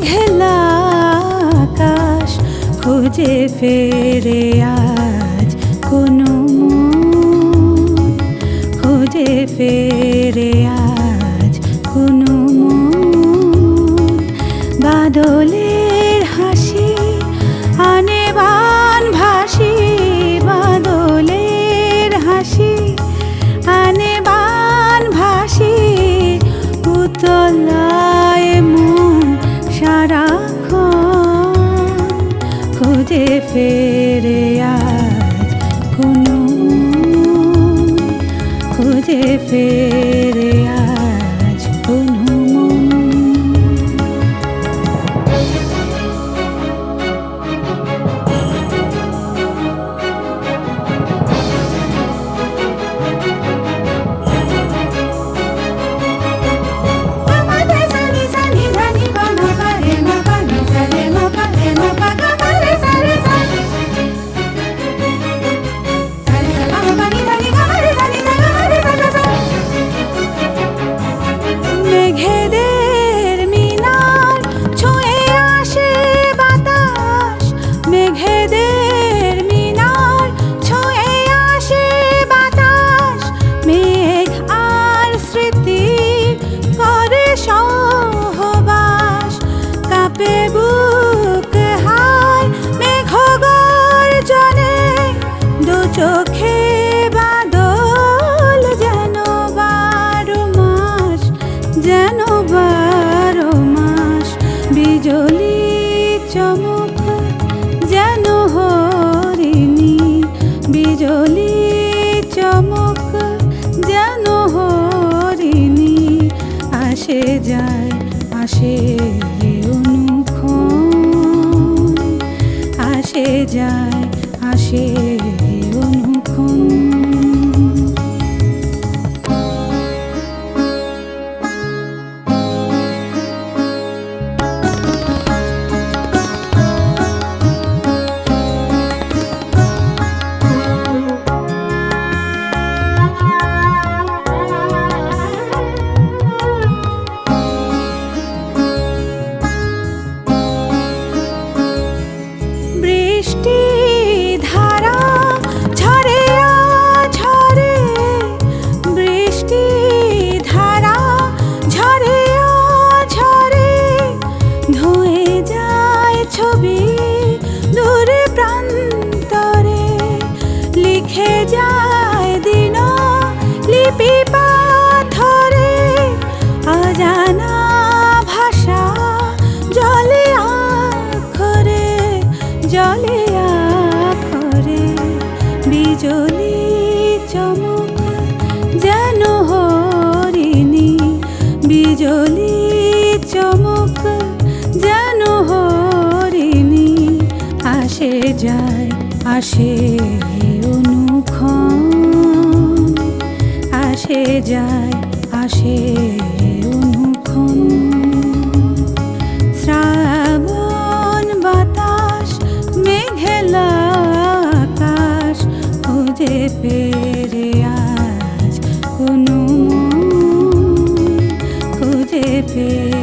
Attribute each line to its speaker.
Speaker 1: মেঘলা আকাশ খুঁজে ফেরে আজ কোনো মন, খুঁজে ফেরে আজ কোনো মন। বাদলের হাসি আনে বান ভাসি, বাদলের হাসি আনে বান ভাসি। উতলায় মন সারাক্ষণ, খুঁজে ফেরে আজ কোনো মন, খুঁজে ফেরে আজ কোনো মন। মেঘেদের মিনার ছুঁয়ে আসে বাতাস, মেঘেদের মিনার ছুঁয়ে আসে বাতাস। মেঘ আর স্মৃতি করে সহবাস, কাঁপে বুক হায় মেঘ গর্জনে। দু চোখে বাদল যেন 12 মাস, যেন 12 মাস। বিজলি চমক যেন হরিণী, বিজলি চমক যেন হরিণী। আসে যায় আসে অনুক্ষণ, আসে যায় আসে অনুক্ষণ। বৃষ্টি ধারা ঝরে ঝরে, বৃষ্টি ধারা ঝরে ঝরে। ধুয়ে যায় ছবি দূরে প্রান্তরে, লিখে যায় দিন লিপি পাথরে। অজানা ভাষা জলে আখরে, জলে আখরে। বিজলি চমক যেন হরিণী, বিজলি চমক যেন হরিণী। আসে যায় আসে অনুক্ষণ, আসে যায় আসে অনুক্ষণ। শ্রাবণ বাতাস মেঘলা আকাশ খুঁজে ফেরে আজ কোনো মন, খুঁজে ফেরে